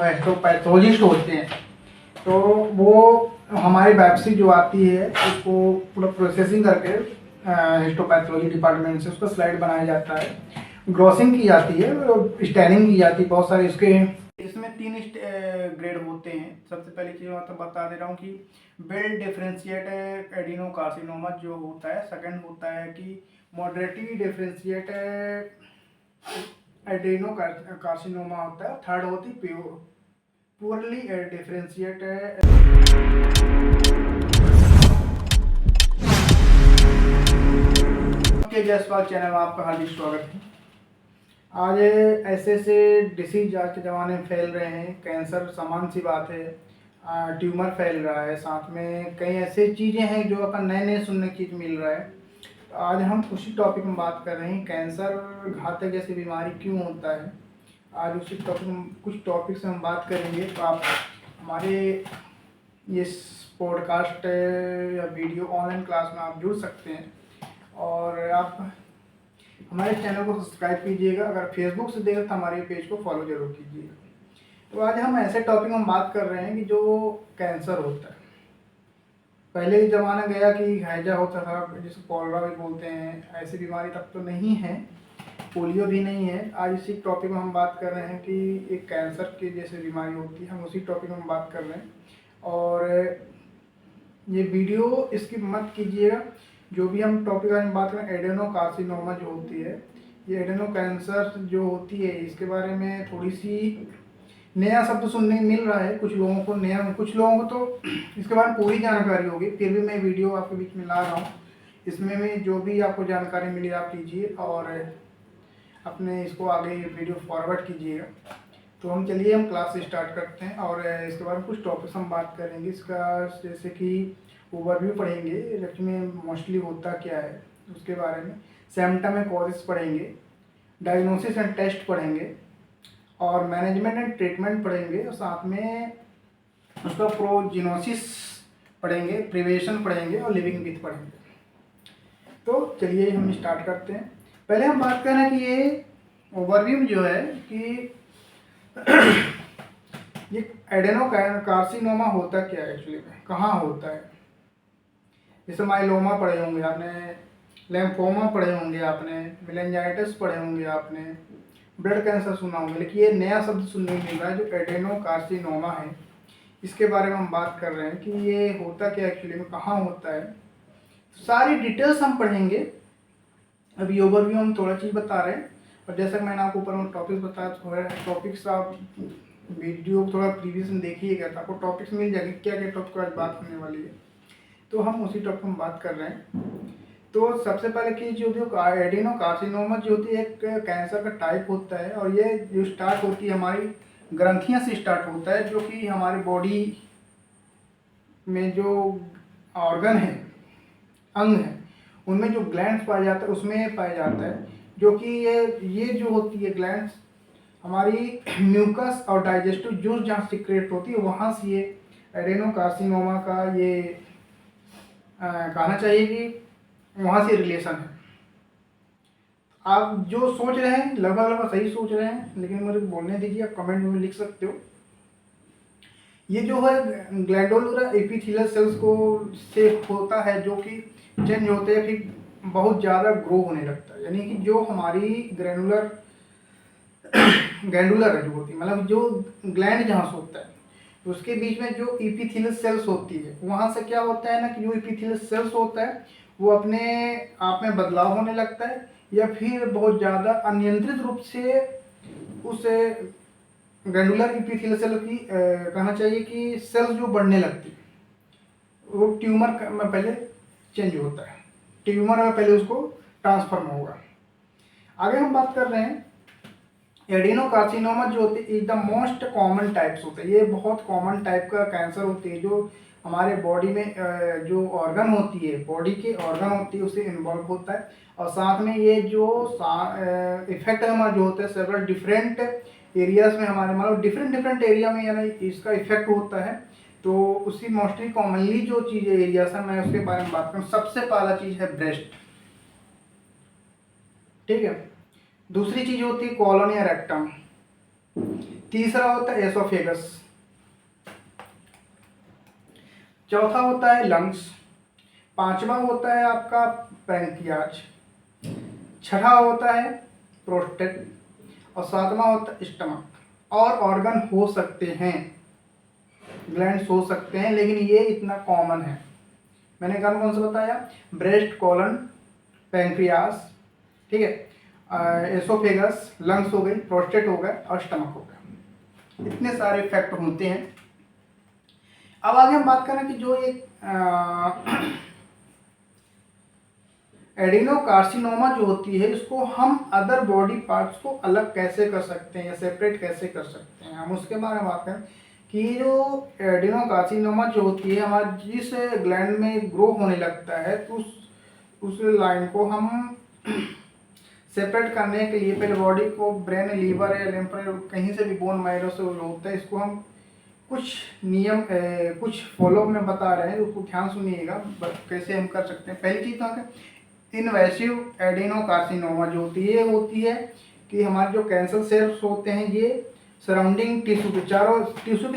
Histopathologist होते हैं, तो वो हमारी बायोप्सी जो आती है उसको पूरा प्रोसेसिंग करके हिस्टोपैथोलॉजी डिपार्टमेंट से उसका स्लाइड बनाया जाता है, ग्रॉसिंग की जाती है, स्टैनिंग की जाती है। बहुत सारे इसमें 3 ग्रेड होते हैं। सबसे पहली चीज़ मैं तो बता दे रहा हूँ कि वेल डिफरेंशिएट एडिनोकार्सिनोमा जो होता है, सेकंड होता है कि मॉडरेटली डिफरेंशिएट एडिनोकार्सिनोमा होता है, थर्ड होती पुअरली डिफरेंशिएट। जयसवाल चैनल में आपका हार्दिक स्वागत है। आज ऐसे ऐसे डिसीज आज के ज़माने में फैल रहे हैं। कैंसर सामान्य सी बात है, ट्यूमर फैल रहा है, साथ में कई ऐसे चीज़ें हैं जो अपन नए नए सुनने की मिल रहा है। तो आज हम उसी टॉपिक में बात कर रहे हैं, कैंसर घातक जैसी बीमारी क्यों होता है। आज उसी टॉपिक कुछ टॉपिक से हम बात करेंगे। तो आप हमारे इस पॉडकास्ट या वीडियो ऑनलाइन क्लास में आप जुड़ सकते हैं और आप हमारे चैनल को सब्सक्राइब कीजिएगा। अगर फेसबुक से देखें तो हमारे पेज को फॉलो जरूर कीजिएगा। तो आज हम ऐसे टॉपिक में बात कर रहे हैं कि जो कैंसर होता है। पहले के ज़माना गया कि हैजा होता था, जिसको कॉलरा भी बोलते हैं, ऐसी बीमारी तब तो नहीं है, पोलियो भी नहीं है। आज इसी टॉपिक में हम बात कर रहे हैं कि एक कैंसर की जैसे बीमारी होती है, हम उसी टॉपिक में बात कर रहे हैं। और ये वीडियो इसकी मत कीजिएगा। जो भी हम टॉपिक में बात करें, एडेनोकार्सिनोमा जो होती है, ये एडेनो कैंसर जो होती है, इसके बारे में थोड़ी सी नया शब्द सुनने मिल रहा है कुछ लोगों को, कुछ लोगों को तो इसके बारे में पूरी जानकारी होगी। फिर भी मैं वीडियो आपके बीच में ला रहा हूँ। इसमें भी जो भी आपको जानकारी मिली आप लीजिए और अपने इसको आगे वीडियो फॉरवर्ड कीजिएगा। तो चलिए हम क्लास स्टार्ट करते हैं और इसके बारे में कुछ टॉपिक्स हम बात करेंगे। इसका जैसे कि ओवरव्यू पढ़ेंगे, एक्चुअली में मोस्टली होता क्या है उसके बारे में, सिम्टम एंड कॉजेस पढ़ेंगे, डायग्नोसिस एंड टेस्ट पढ़ेंगे और मैनेजमेंट एंड ट्रीटमेंट पढ़ेंगे और साथ में उसका प्रोजिनोसिस पढ़ेंगे, प्रिवेंशन पढ़ेंगे और लिविंग विथ पढ़ेंगे। तो चलिए हम स्टार्ट करते हैं। पहले हम बात करें कि ये ओवरव्यू जो है कि ये एडेनोकार्सिनोमा होता क्या है, एक्चुअली में कहाँ होता है। जैसे माइलोमा पढ़े होंगे आपने, लिम्फोमा पढ़े होंगे आपने, मेनिंजाइटिस पढ़े होंगे आपने, ब्लड कैंसर सुना होंगे, लेकिन ये नया शब्द सुनने को मिल रहा है जो एडेनोकार्सिनोमा है। इसके बारे में हम बात कर रहे हैं कि ये होता क्या एक्चुअली में, कहाँ होता है। सारी डिटेल्स हम पढ़ेंगे। अभी ओवरव्यू हम थोड़ा चीज़ बता रहे हैं और जैसा मैंने आपको ऊपर में टॉपिक्स बताया, थोड़ा टॉपिक्स आप वीडियो थोड़ा प्रीवियस में देखिएगा तो आपको टॉपिक्स मिल जाएंगे क्या क्या टॉपिक आज बात होने वाली है। तो हम उसी टॉपिक में बात कर रहे हैं। तो सबसे पहले कि जो एडेनोकार्सिनोमा जो होती है एक कैंसर का टाइप होता है और ये जो स्टार्ट होती है हमारी ग्रंथियां से स्टार्ट होता है, जो कि हमारी बॉडी में जो ऑर्गन है, अंग है, उनमें जो ग्लैंड्स पाया जाता है उसमें पाया जाता है। जो कि ये जो होती है ग्लैंड्स हमारी म्यूकस और डाइजेस्टिव जूस जहाँ सिक्रेट होती है वहाँ से ये एडेनोकार्सिनोमा का ये कहना चाहिए कि वहाँ से रिलेशन है। आप जो सोच रहे हैं लगभग लगभग सही सोच रहे हैं, लेकिन मुझे बोलने दीजिए, आप कमेंट में लिख सकते हो। ये जो है ग्लैंडुलर एपिथेलियल सेल्स को से होता है, जो कि चेंज होते हैं, फिर बहुत ज़्यादा ग्रो होने लगता है। यानी कि जो हमारी ग्लैंडुलर है जो होती है, मतलब जो ग्लैंड जहाँ से होता है उसके बीच में जो एपिथेलियल सेल्स होती है, वहाँ से क्या होता है ना कि जो एपिथेलियल सेल्स होता है वो अपने आप में बदलाव होने लगता है या फिर बहुत ज़्यादा अनियंत्रित रूप से उस ग्लैंडुलर एपिथेलियल सेल की कहना चाहिए कि सेल्स जो बढ़ने लगती है वो ट्यूमर में पहले चेंज होता है, ट्यूमर में पहले उसको ट्रांसफॉर्म होगा। आगे हम बात कर रहे हैं एडेनोकार्सिनोमा जो होती है is the most common types होते हैं। ये बहुत कॉमन टाइप का कैंसर होती है जो हमारे बॉडी में जो ऑर्गन होती है, बॉडी के ऑर्गन होती है उससे इन्वॉल्व होता है। और साथ में ये जो इफेक्ट हमारा जो होता है सेवरल डिफरेंट एरियाज में, हमारे मतलब डिफरेंट एरिया में यानी इसका इफेक्ट होता है। तो उसी मोस्टली कॉमनली जो चीज़ एरियाज है मैं उसके बारे में बात करूँ। सबसे पहला चीज़ है ब्रेस्ट, ठीक है। दूसरी चीज होती है कॉलोन या रेक्टम। तीसरा होता है एसोफेगस, चौथा होता है लंग्स, पांचवा होता है आपका पैंक्रियाज, छठा होता है प्रोस्टेट और सातवां होता है स्टमक। और ऑर्गन हो सकते हैं, ग्लैंड्स हो सकते हैं, लेकिन ये इतना कॉमन है। मैंने कौन से बताया, ब्रेस्ट, कोलन, पैंक्रियास, ठीक है, एसोफेगस, लंग्स हो गई, प्रोस्टेट हो गए और स्टमक हो गया। इतने सारे फैक्ट होते हैं। अब आगे हम बात करें कि जो एक एडिनोकार्सिनोमा जो होती है, इसको हम अदर बॉडी पार्ट्स को अलग कैसे कर सकते हैं या सेपरेट कैसे कर सकते हैं, हम उसके बारे में बात करें कि जो एडिनोकार्सिनोमा जो होती है हमारे जिस ग्लैंड में ग्रो होने लगता है, तो उस लाइन को हम सेपरेट करने के लिए पहले बॉडी को ब्रेन, लीवर या लिम्फ कहीं से भी बोन मैरो से होता है, इसको हम कुछ नियम कुछ फॉलो में बता रहे हैं, उसको ध्यान सुनिएगा कैसे हम कर सकते हैं। पहली चीज़ तो इन्वेसिव एडिनोकार्सिनोमा जो होती है कि हमारे जो कैंसर सेल्स होते हैं ये सराउंडिंग टिश्यू के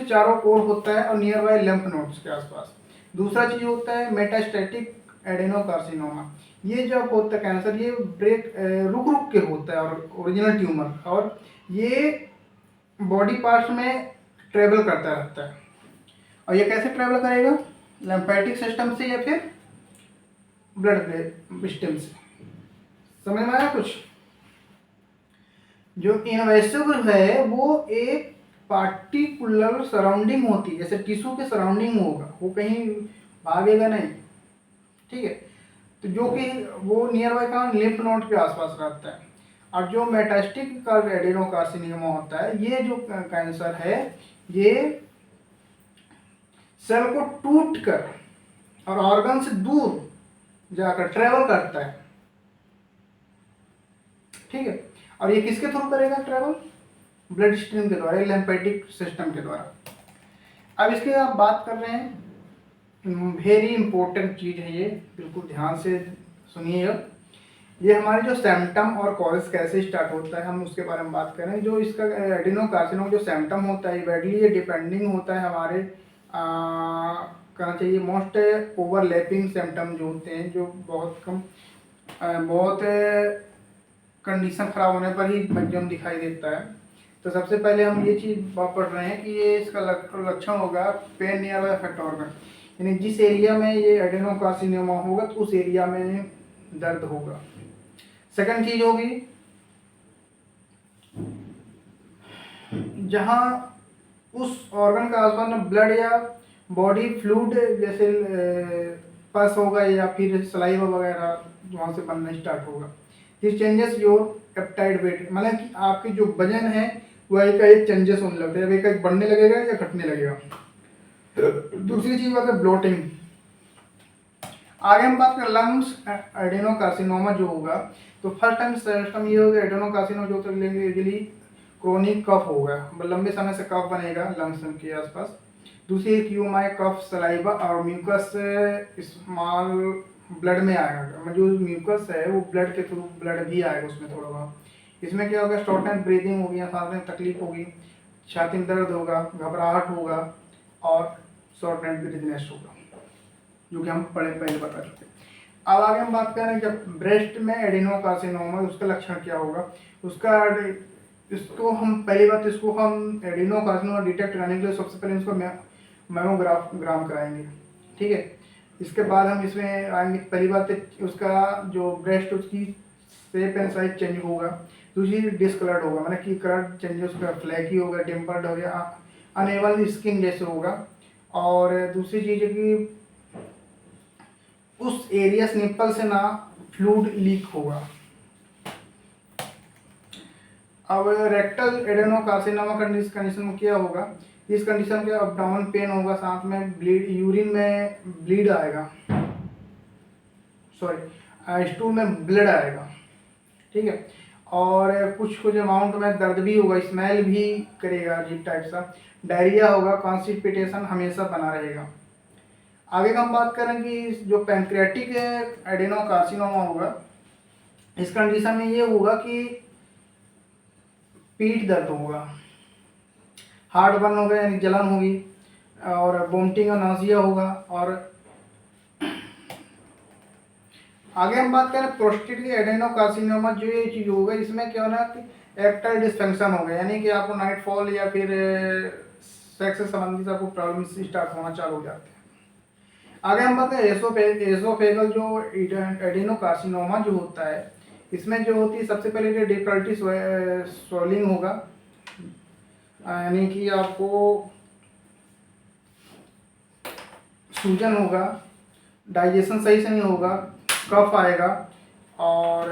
चारों ओर होता है और नियर बाय लिम्फ नोड्स के आसपास। दूसरा चीज़ होता है मेटास्टैटिक एडिनोकार्सिनोमा, ये जब होता है कैंसर ये रुक के होता है और ओरिजिनल ट्यूमर, और ये बॉडी पार्ट्स में ट्रेवल करता रहता है। और ये कैसे ट्रेवल करेगा, लिम्फेटिक सिस्टम से या फिर ब्लड सिस्टम से। समझ में आया कुछ। जो इन्वेसिव है वो एक पार्टिकुलर सराउंडिंग होती है, जैसे टिश्यू के सराउंडिंग होगा, वो कहीं भागेगा नहीं, ठीक है। तो जो कि वो नियर बाय कहाँ, लिम्फ नोड के आसपास रहता है। और जो मेटास्टिक का एडिनोकार्सिनोमा होता है, ये जो कैंसर है ये सेल को टूट कर और ऑर्गन से दूर जाकर ट्रेवल करता है, ठीक है। और ये किसके थ्रू करेगा ट्रेवल, ब्लड स्ट्रीम के द्वारा, लिम्फेटिक सिस्टम के द्वारा। अब इसके आप बात कर रहे हैं, वेरी इंपॉर्टेंट चीज़ है ये, बिल्कुल ध्यान से सुनिएगा। ये हमारे जो सिम्टम और कॉज कैसे स्टार्ट होता है, हम उसके बारे में बात करें। जो इसका एडिनोकार्सिनोमा जो सिम्टम होता है वेडली ये डिपेंडिंग होता है हमारे कहना चाहिए मोस्ट ओवरलैपिंग सिम्टम जो होते हैं, जो बहुत कम बहुत कंडीशन खराब होने पर ही मध्यम दिखाई देता है। तो सबसे पहले हम ये चीज़ पढ़ रहे हैं कि ये इसका लक्षण होगा pain nearby affect organ, यानी जिस एरिया में ये एडिनोकार्सिनोमा होगा तो उस एरिया में दर्द होगा। सेकंड चीज होगी जहां उस ऑर्गन का आसपास में ब्लड या बॉडी फ्लूइड जैसे पस होगा या फिर सलाइवा वगैरह वहां से बनना स्टार्ट होगा। This changes your peptide weight, मतलब कि आपकी जो वजन है वह एक चेंजेस होने लगता है, एक बढ़ने लगेगा या घटने लगेगा। दूसरी चीज बात है ब्लोटिंग। आगे हम बात करें लंग्स एडिनोकार्सिनोमा जो होगा, तो फर्स्ट टाइम सिस्टम ये होगा एडिनोकार्सिनोमा जो तो यूजुअली क्रोनिक कफ होगा, लंबे समय से कफ बनेगा लंग्स के आसपास। दूसरी क्यूमाई कफ सलाइवा और म्यूकस स्मॉल ब्लड में आएगा, जो म्यूकस है वो ब्लड के थ्रू ब्लड भी आएगा उसमें थोड़ा बहुत। इसमें क्या होगा, शॉर्टनेस ब्रीदिंग होगी, सांस में तकलीफ होगी, छाती में दर्द होगा, घबराहट होगा और शॉर्टनेस ब्रीदिंगनेस होगा, जो कि हम पहले बता चुके। अब आगे हम बात करें जब ब्रेस्ट में एडिनोकार्सिनोमा उसका लक्षण क्या होगा, उसका इसको हम पहली बात इसको हम एडिनोकार्सिनोमा डिटेक्ट करने के लिए सबसे पहले इसको मैमोग्राम कराएंगे, ठीक है। इसके बाद हम इसमें आएंगे, पहली बात उसका जो ब्रेस्ट उसकी शेप एंड साइज चेंज होगा। दूसरी डिस्कलर्ड होगा, मतलब कि कलर चेंज उसका फ्लैकी होगा, डिम्पल्ड हो गया, अनएवन स्किन जैसे होगा। और दूसरी चीज़ है कि उस एरिया निप्पल से ना फ्लूइड लीक होगा। अब रेक्टल एडेनोकार्सिनोमा कंडीशन में क्या होगा, इस कंडीशन के अबडाउन पेन होगा, साथ में ब्लीड, यूरिन में ब्लीड आएगा, सॉरी स्टूल में ब्लड आएगा, ठीक है। और कुछ अमाउंट में दर्द भी होगा, स्मेल भी करेगा अजीब टाइप सा, डायरिया होगा, कॉन्स्टिपेशन हमेशा बना रहेगा। आगे हम बात करें कि जो पैंक्रियाटिक एडेनोकार्सिनोमा होगा, इस कंडीशन में ये होगा कि पीठ दर्द होगा, हार्ट बर्न हो गया यानी जलन होगी, और वोमिटिंग और नाउजिया होगा। और आगे हम बात करें प्रोस्टेट की एडेनोकार्सिनोमा, जो ये चीज़ होगा इसमें क्या होना कि इरेक्टाइल डिस्फंक्शन हो गया, यानी कि आपको नाइट फॉल या फिर सेक्स से संबंधित आपको प्रॉब्लम स्टार्ट होना चालू हो जाते हैं। आगे हम बात करें एसोफेगल जो एडेनोकार्सिनोमा जो होता है, इसमें जो होती है सबसे पहले डिफिकल्टी स्वेलिंग होगा, यानी कि आपको सूजन होगा, डाइजेशन सही से नहीं होगा, कफ आएगा, और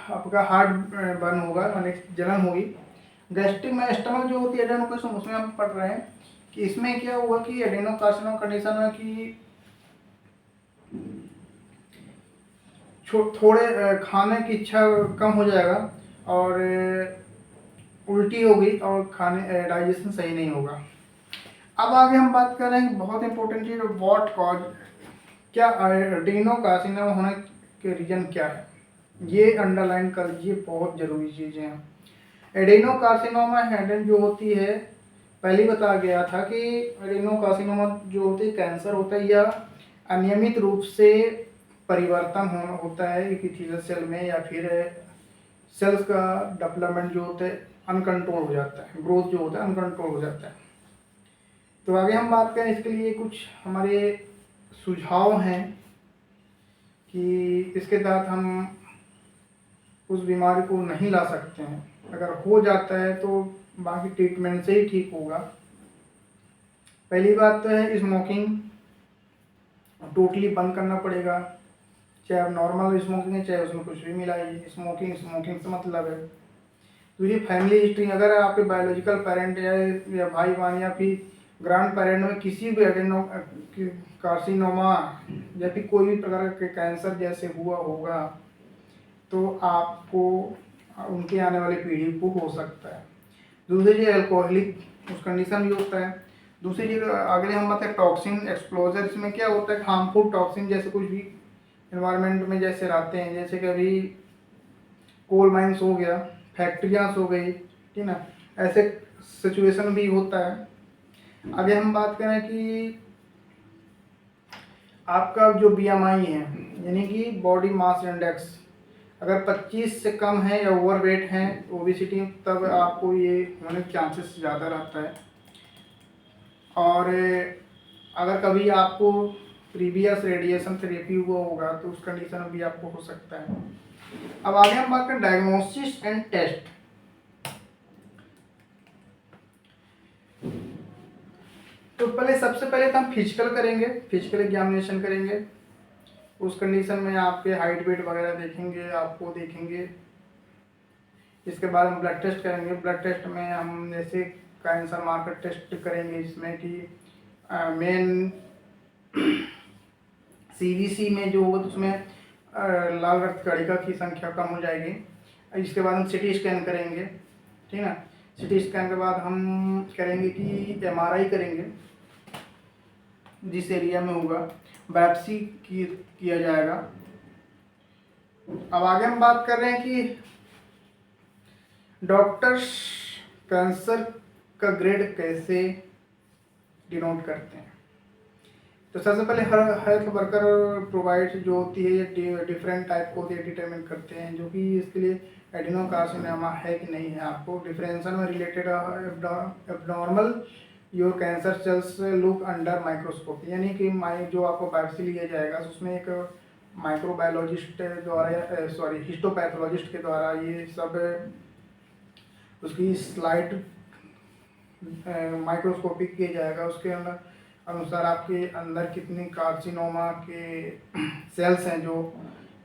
आपका हार्ट बर्न होगा, माने जलन होगी। गैस्ट्रिक में स्टमक जो होती है एडेनोकार्सिनोमा, उसमें हम पढ़ रहे हैं कि इसमें क्या हुआ कि एडेनोकार्सिनोमा कंडीशन में कि थोड़े खाने की इच्छा कम हो जाएगा, और उल्टी होगी, और खाने डाइजेशन सही नहीं होगा। अब आगे हम बात कर रहे हैं बहुत इंपॉर्टेंट चीज, व्हाट कॉज, क्या एडेनोकार्सिनोमा होने के रीजन क्या है, ये अंडरलाइन कर लीजिए, बहुत जरूरी चीजें हैं। एडेनोकार्सिनोमा हेड जो होती है, पहले ही बताया गया था कि एडेनोकार्सिनोमा जो होती है कैंसर होता है, या अनियमित रूप से परिवर्तन होता है एपिथेलियल सेल में, या फिर सेल्स का डेवलपमेंट जो होता है अनकंट्रोल हो जाता है, ग्रोथ जो होता है अनकंट्रोल हो जाता है। तो आगे हम बात करें इसके लिए कुछ हमारे सुझाव हैं कि इसके तहत हम उस बीमारी को नहीं ला सकते हैं, अगर हो जाता है तो बाकी ट्रीटमेंट से ही ठीक होगा। पहली बात तो है स्मोकिंग टोटली बंद करना पड़ेगा, चाहे आप नॉर्मल स्मोकिंग है चाहे उसमें कुछ भी मिलाइए, स्मोकिंग से मतलब है। दूसरी फैमिली हिस्ट्री, अगर आपके बायोलॉजिकल पेरेंट या भाई बहन या फिर ग्रैंड पेरेंट में किसी भी कार्सिनोमा या फिर कोई भी प्रकार के कैंसर जैसे हुआ होगा, तो आपको उनके आने वाली पीढ़ी को हो सकता है। दूसरी चीज़ अल्कोहलिक उस कंडीशन भी होता है। दूसरी चीज़ अगले हम बात है टॉक्सिन एक्सप्लोजर, इसमें क्या होता है हार्मफुल टॉक्सिन जैसे कुछ भी इन्वायरमेंट में जैसे रहते हैं, जैसे कभी कोल माइंस हो गया, फैक्ट्रियाँ हो गई, ठीक ना, ऐसे सिचुएशन भी होता है। आगे हम बात करें कि आपका जो BMI है यानी कि बॉडी मास इंडेक्स, अगर 25 से कम है या ओवरवेट है ओबेसिटी, तब आपको ये होने के चांसेस ज़्यादा रहता है। और अगर कभी आपको प्रीवियस रेडिएशन थेरेपी हुआ होगा तो उस कंडीशन में भी आपको हो सकता है। अब आगे हम बात करें डायग्नोसिस एंड टेस्ट। तो सबसे पहले तो हम फिजिकल करेंगे, फिजिकल एग्जामिनेशन करेंगे, उस कंडीशन में आपके हाइट वेट वगैरह देखेंगे, आपको देखेंगे। इसके बाद हम ब्लड टेस्ट करेंगे, ब्लड टेस्ट में हम जैसे कैंसर मार्कर टेस्ट करेंगे, जिसमें कि मेन CBC में जो होगा तो उसमें लाल रक्त कणिका की संख्या कम हो जाएगी। इसके बाद हम CT स्कैन करेंगे, ठीक ना। CT स्कैन के बाद हम करेंगे कि MRI करेंगे जिस एरिया में होगा, बायोप्सी किया जाएगा। अब आगे हम बात कर रहे हैं कि डॉक्टर्स कैंसर का ग्रेड कैसे डिनोट करते हैं। तो सबसे पहले हेल्थ वर्कर प्रोवाइड जो होती है ये डिफरेंट टाइप को डिटरमिन करते हैं, जो कि इसके लिए एडेनोकार्सिनोमा है कि नहीं है। आपको डिफरेंशियल में related abnormal your cancer cells look under microscope, यानी कि जो आपको बायोप्सी लिया जाएगा उसमें एक माइक्रोबायोलॉजिस्ट द्वारा हिस्टोपैथोलॉजिस्ट के द्वारा ये सब उसकी स्लाइड माइक्रोस्कोपिक किया जाएगा। उसके अंदर अनुसार आपके अंदर कितनी कार्सिनोमा के सेल्स हैं, जो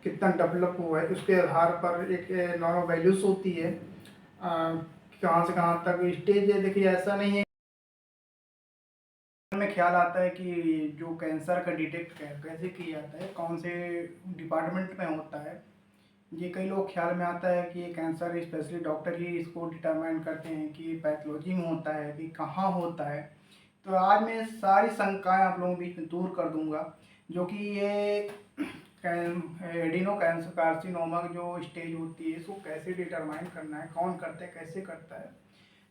कितना डेवलप हुआ है, उसके आधार पर एक नॉर्मल वैल्यूज होती है कहाँ से कहाँ तक स्टेज है। देखिए ऐसा नहीं है, में ख्याल आता है कि जो कैंसर का डिटेक्ट कैसे किया जाता है, कौन से डिपार्टमेंट में होता है, ये कई लोग ख्याल में आता है कि ये कैंसर स्पेशली डॉक्टर ही इसको डिटरमाइन करते हैं कि पैथोलॉजी में होता है कि कहाँ होता है। तो आज मैं सारी शंकाएं आप लोगों के बीच में दूर कर दूंगा, जो कि ये एडिनो कार्सिनोमा जो स्टेज होती है इसको कैसे डिटरमाइन करना है, कौन करता है, कैसे करता है।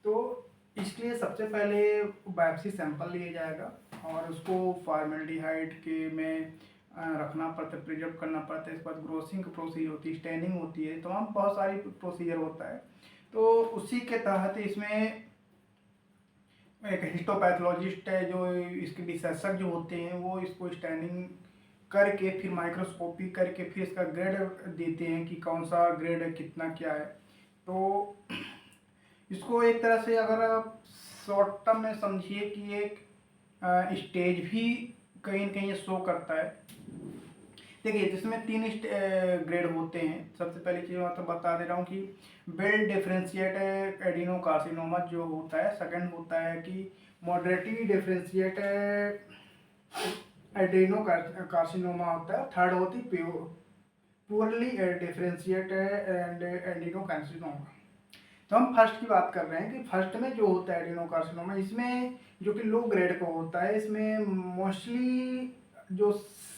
तो इसके लिए सबसे पहले बायोप्सी सैंपल लिया जाएगा और उसको फॉर्मेल्डिहाइड के में रखना पड़ता है, प्रिजर्व करना पड़ता है। इसके बाद ग्रोसिंग प्रोसीजर होती है, स्टेनिंग होती है, तमाम बहुत सारी प्रोसीजर होता है। तो उसी के तहत इसमें एक हिस्टोपैथोलॉजिस्ट है जो इसके विशेषज्ञ होते हैं, वो इसको स्टैंडिंग करके फिर माइक्रोस्कोपी करके फिर इसका ग्रेड देते हैं कि कौन सा ग्रेड है, कितना क्या है। तो इसको एक तरह से अगर आप शॉर्ट टर्म में समझिए कि एक स्टेज भी कहीं न कहीं शो करता है। देखिए जिसमें 3 ग्रेड होते हैं। सबसे पहली चीज़ मैं तो बता दे रहा हूँ कि वेल डिफरेंशिएट एडिनोकार्सिनोमा जो होता है, सेकंड होता है कि मॉडरेटली डिफरेंशिएट एडिनोकार्सिनोमा होता है, थर्ड होती पुअरली डिफरेंशिएट एंड एडिनोकार्सिनोमा। तो हम फर्स्ट की बात कर रहे हैं कि फर्स्ट में जो होता है एडिनोकार्सिनोमा, इसमें जो कि लो ग्रेड का होता है, इसमें मोस्टली जो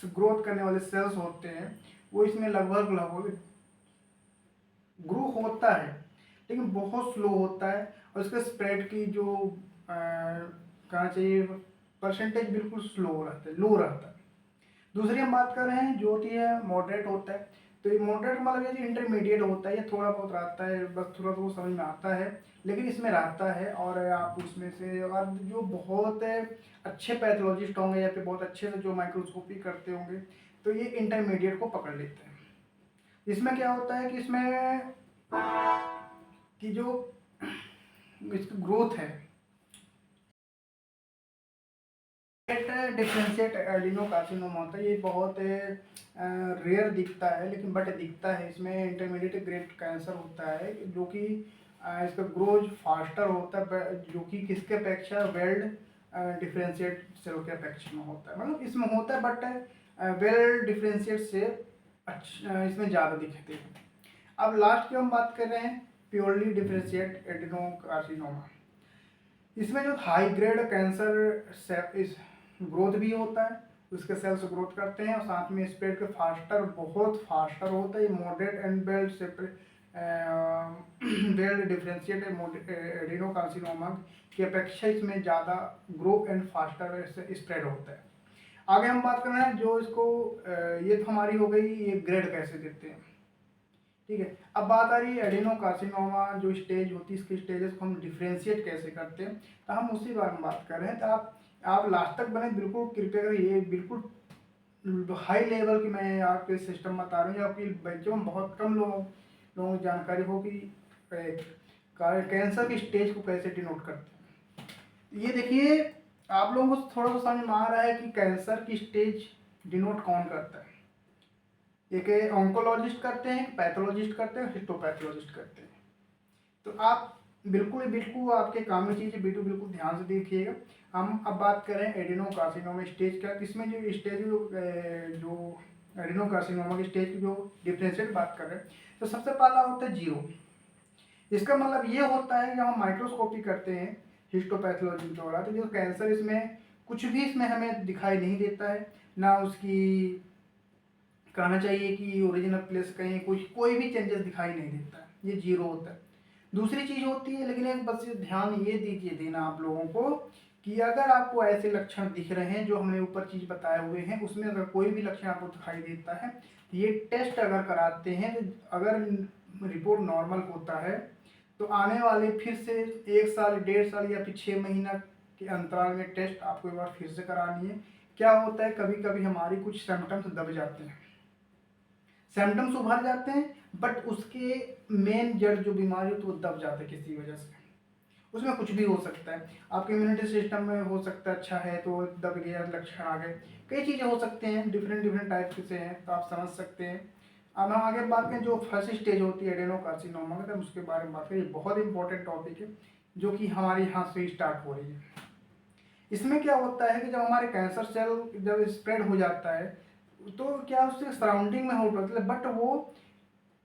ग्रोथ करने वाले सेल्स होते हैं वो इसमें लगभग ग्रो होता है लेकिन बहुत स्लो होता है और इसके स्प्रेड की जो कहना चाहिए परसेंटेज बिल्कुल स्लो रहता है, लो रहता है। दूसरी हम बात कर रहे हैं जो होती है मॉडरेट होता है। तो ये मॉडरेट मतलब ये इंटरमीडिएट होता है, ये थोड़ा बहुत रहता है, बस थोड़ा बहुत समझ में आता है लेकिन इसमें रहता है। और आप उसमें से अगर जो बहुत अच्छे पैथोलॉजिस्ट होंगे या फिर बहुत अच्छे से जो माइक्रोस्कोपी करते होंगे तो ये इंटरमीडिएट को पकड़ लेते हैं। इसमें क्या होता है कि इसमें कि जो इसकी ग्रोथ है डिफरेंशिएट एडिनोकार्सिनोमा होता है, ये बहुत रेयर दिखता है लेकिन बट दिखता है। इसमें इंटरमीडिएट ग्रेड कैंसर होता है जो कि इसका ग्रोज फास्टर होता है, जो कि किसके अपेक्षा वेल्ड डिफरेंशिएट सेल के अपेक्षा में होता है। मतलब इसमें होता है बट वेल डिफरेंशिएट से अच्छा इसमें ज़्यादा दिखते हैं। अब लास्ट की हम बात कर रहे हैं प्योरली डिफरेंशिएट एडिनोकार्सिनोमा। इसमें जो हाई ग्रेड कैंसर इस ग्रोथ भी होता है, उसके सेल्स ग्रोथ करते हैं और साथ में स्प्रेड के फास्टर, बहुत फास्टर होता है। Moderate and belt separate well differentiate adenocarcinoma की अपेक्षा इसमें ज़्यादा ग्रो एंड फास्टर स्प्रेड होता है। आगे हम बात कर रहे हैं जो इसको ये तो हमारी हो गई ये ग्रेड कैसे देते हैं, ठीक है। अब बात आ रही है एडिनोकार्सिनोमा जो स्टेज होती है, इसके स्टेजेस को हम डिफ्रेंशिएट कैसे करते हैं, तो हम उसी बारे में बात कर रहे हैं। तो आप लास्ट तक बने, बिल्कुल कृपया कर, ये बिल्कुल हाई लेवल की मैं आपके सिस्टम बता रहा हूँ। आपकी बच्चों में बहुत कम लोगों को जानकारी हो कि कैंसर के स्टेज को कैसे डिनोट करते हैं। ये देखिए आप लोगों को थोड़ा सा समझ में आ रहा है कि कैंसर की स्टेज डिनोट कौन करता है। एक ऑन्कोलॉजिस्ट करते हैं, पैथोलॉजिस्ट करते हैं, हिस्टोपैथोलॉजिस्ट करते हैं। तो आप बिल्कुल आपके काम की चीज़ बिल्कुल ध्यान से देखिएगा। हम अब बात करें एडिनोकार्सिनोमा स्टेज का, इसमें जो स्टेज जो एडिनोकार्सिनोमा की स्टेज की जो डिफरेंशिएट बात कर रहे हैं, तो सबसे पहला होता है 0। इसका मतलब ये होता है कि हम माइक्रोस्कोपी करते हैं हिस्टोपैथोलॉजी के द्वारा, तो जो कैंसर इसमें कुछ भी इसमें हमें दिखाई नहीं देता है, ना उसकी कहना चाहिए कि ओरिजिनल प्लेस कहीं कोई भी चेंजेस दिखाई नहीं देता है, ये 0 होता है। दूसरी चीज़ होती है, लेकिन एक बस ध्यान ये दीजिए देना आप लोगों को कि अगर आपको ऐसे लक्षण दिख रहे हैं जो हमने ऊपर चीज़ बताए हुए हैं, उसमें अगर कोई भी लक्षण आपको दिखाई देता है, ये टेस्ट अगर कराते हैं तो अगर रिपोर्ट नॉर्मल होता है तो आने वाले फिर से 1 साल, 1.5 साल या फिर 6 महीना के अंतराल में टेस्ट आपको एक बार फिर से करानी है। क्या होता है, कभी कभी हमारी कुछ सिम्टम्स दब जाते हैं, सिम्टम्स उभर जाते हैं बट उसके मेन जड़ जो बीमारी हो तो वो दब जाता है किसी वजह से। उसमें कुछ भी हो सकता है, आपके इम्यूनिटी सिस्टम में हो सकता है अच्छा है तो दब गया, लक्षण आ गए, कई चीज़ें हो सकते हैं, डिफरेंट टाइप से हैं, तो आप समझ सकते हैं। अब हम आगे बात करें जो फर्स्ट स्टेज होती है एडेनोकार्सिनोमा में, तो उसके बारे में बात करें। बहुत इंपॉर्टेंट टॉपिक है जो कि हमारे यहाँ से स्टार्ट हो रही है। इसमें क्या होता है कि जब हमारे कैंसर सेल जब स्प्रेड हो जाता है तो क्या उससे सराउंडिंग में होता है, बट वो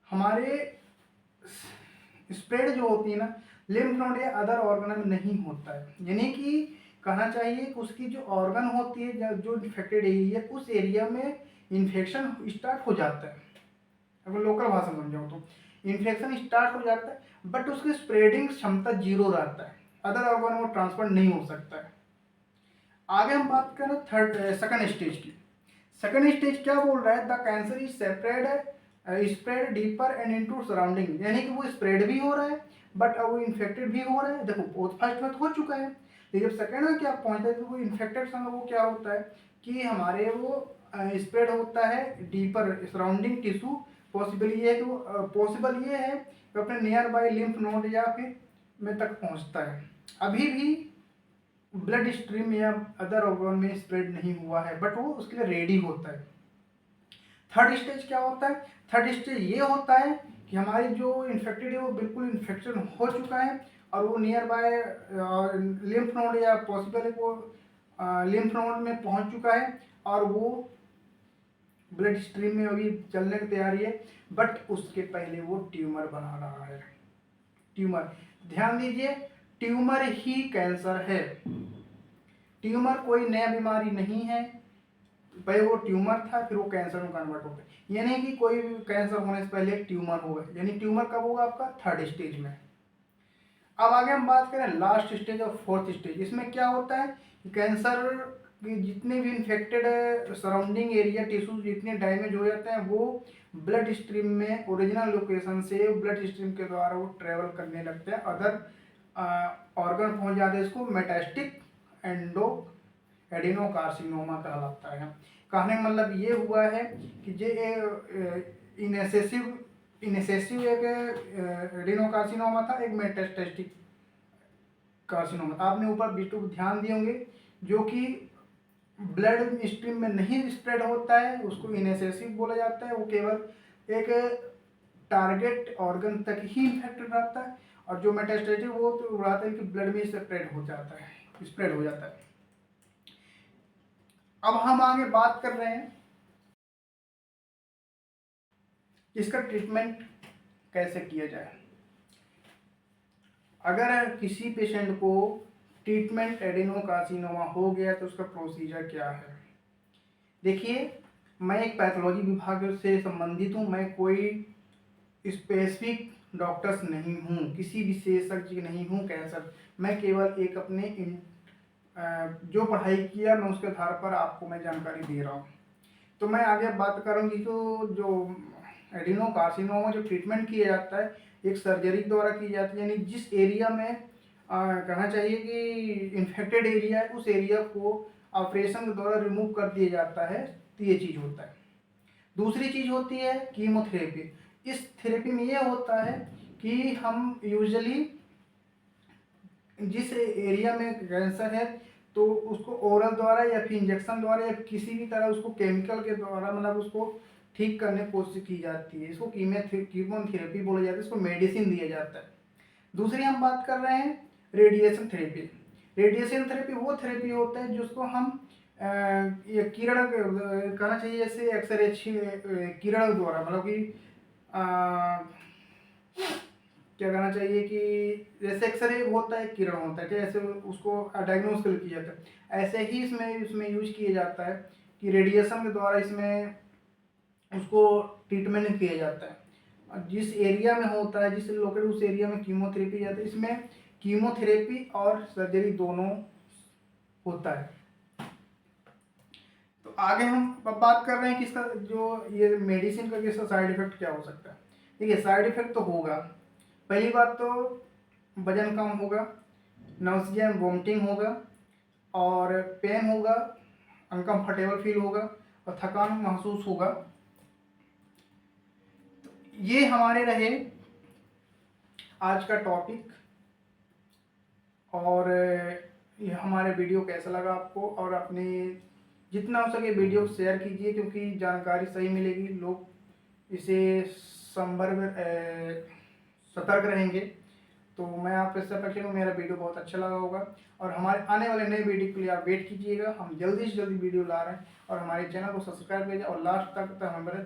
हमारे स्प्रेड जो होती है ना लिम्फ नोड या अदर ऑर्गन में नहीं होता है। यानी कि कहना चाहिए कि उसकी जो ऑर्गन होती है जो इन्फेक्टेड एरिया उस एरिया में इन्फेक्शन स्टार्ट हो जाता है, अगर लोकल भाषा में समझाऊँ तो इन्फेक्शन स्टार्ट हो जाता है, बट उसकी स्प्रेडिंग क्षमता 0 रहता है, अदर ऑर्गन वो ट्रांसफर नहीं हो सकता है। आगे हम बात करें सेकंड स्टेज की। सेकंड स्टेज क्या बोल रहा है, the cancer is spread deeper and into surrounding, यानी कि वो स्प्रेड भी हो रहा है बट अब वो इन्फेक्टेड भी हो रहा है। देखो बहुत फर्स्ट में तो हो चुका है, लेकिन जब सेकंड में क्या पहुंचता है तो वो इन्फेक्टेड समय वो क्या होता है कि हमारे वो स्प्रेड होता है डीपर सराउंडिंग टिश्यू। पॉसिबल ये है कि वो पॉसिबल ये है कि अपने नियर बाय लिम्फ नोड या फिर में तक पहुंचता है। अभी भी ब्लड स्ट्रीम या अदर ऑर्गन में स्प्रेड नहीं हुआ है, बट वो उसके लिए रेडी होता है। थर्ड स्टेज क्या होता है, थर्ड स्टेज ये होता है कि हमारी जो इन्फेक्टेड है वो बिल्कुल इन्फेक्शन हो चुका है और वो नियर बाय लिम्फ नोड या पॉसिबल है वो लिम्फ नोड में पहुंच चुका है और वो ब्लड स्ट्रीम में अभी चलने की तैयारी है, बट उसके पहले वो ट्यूमर बना रहा है। ट्यूमर, ध्यान दीजिए, ट्यूमर ही कैंसर है, ट्यूमर कोई नया बीमारी नहीं है। पहले वो ट्यूमर था फिर वो कैंसर में कन्वर्ट हो गया, यानी कि कोई भी कैंसर होने से पहले ट्यूमर होगा, यानी ट्यूमर कब होगा आपका थर्ड स्टेज में। अब आगे हम बात करें लास्ट स्टेज और फोर्थ स्टेज। इसमें क्या होता है कि कैंसर की जितने भी इन्फेक्टेड सराउंडिंग एरिया टिश्यूज जितने डैमेज हो जाते हैं वो ब्लड स्ट्रीम में ओरिजिनल लोकेशन से ब्लड स्ट्रीम के द्वारा वो ट्रेवल करने लगते हैं, अदर ऑर्गन पहुंच जाते हैं। इसको मेटास्टिक एडिनोकार्सिनोमा कहलाता है। कहने का मतलब ये हुआ है कि जे इनसेसिव एक एडिनोकार्सिनोमा था, एक मेटास्टेटिक कार्सिनोमा। आपने ऊपर बिटू ध्यान दिए होंगे, जो कि ब्लड स्ट्रीम में नहीं स्प्रेड होता है उसको इनसेसिव बोला जाता है, वो केवल एक टारगेट ऑर्गन तक ही इन्फेक्टेड रहता है, और जो मेटास्टेटिक वो तो रहता है कि ब्लड में स्प्रेड हो जाता है। अब हम आगे बात कर रहे हैं इसका ट्रीटमेंट कैसे किया जाए। अगर किसी पेशेंट को ट्रीटमेंट एडिनोकार्सिनोमा हो गया तो उसका प्रोसीजर क्या है। देखिए, मैं एक पैथोलॉजी विभाग से संबंधित हूँ, मैं कोई स्पेसिफिक डॉक्टर्स नहीं हूँ, किसी विशेषज्ञ नहीं हूँ कैंसर। मैं केवल एक अपने जो पढ़ाई किया मैं उसके आधार पर आपको मैं जानकारी दे रहा हूँ। तो मैं आगे बात करूँगी तो जो एडिनोकार्सिनोमा जो ट्रीटमेंट किया जाता है एक सर्जरी द्वारा की जाती है, यानी जिस एरिया में कहना चाहिए कि इन्फेक्टेड एरिया है उस एरिया को ऑपरेशन के द्वारा रिमूव कर दिया जाता है, तो ये चीज़ होता है। दूसरी चीज़ होती है कीमोथेरेपी। इस थेरेपी में ये होता है कि हम यूजुअली जिस एरिया में कैंसर है तो उसको ओरल द्वारा या फिर इंजेक्शन द्वारा या किसी भी तरह उसको केमिकल के द्वारा मतलब उसको ठीक करने की कोशिश की जाती है, इसको कीमोथेरेपी बोला जाता है, इसको मेडिसिन दिया जाता है। दूसरी हम बात कर रहे हैं रेडिएशन थेरेपी। रेडिएशन थेरेपी वो थेरेपी होता है जिसको हम ये किरण कहना चाहिए, जैसे एक्सरे किरण द्वारा, मतलब कि क्या कहना चाहिए कि जैसे एक्सरे होता है किरण होता है, जैसे उसको डायग्नोस कर किया जाता है, ऐसे ही इसमें यूज किया जाता है कि रेडिएशन के द्वारा इसमें उसको ट्रीटमेंट किया जाता है। जिस एरिया में होता है, जिस लोकेट उस एरिया में कीमोथेरेपी जाता है। इसमें कीमोथेरेपी और सर्जरी दोनों होता है। तो आगे हम अब बात कर रहे हैं कि इसका जो ये मेडिसिन का किसका साइड इफेक्ट क्या हो सकता है। देखिए, साइड इफेक्ट तो होगा। पहली बात तो वजन कम होगा, नौसिया एंड वोमिटिंग होगा और पेन होगा, अनकम्फर्टेबल फील होगा और थकान महसूस होगा। तो ये हमारे रहे आज का टॉपिक, और ये हमारे वीडियो कैसा लगा आपको, और अपने जितना हो सके वीडियो शेयर कीजिए क्योंकि जानकारी सही मिलेगी, लोग इसे संदर्भ सतर्क रहेंगे। तो मैं आपसे अपेक्षा हूँ मेरा वीडियो बहुत अच्छा लगा होगा, और हमारे आने वाले नए वीडियो के लिए आप वेट कीजिएगा। हम जल्दी से जल्दी वीडियो ला रहे हैं, और हमारे चैनल को सब्सक्राइब कीजिए और लास्ट तक हमारे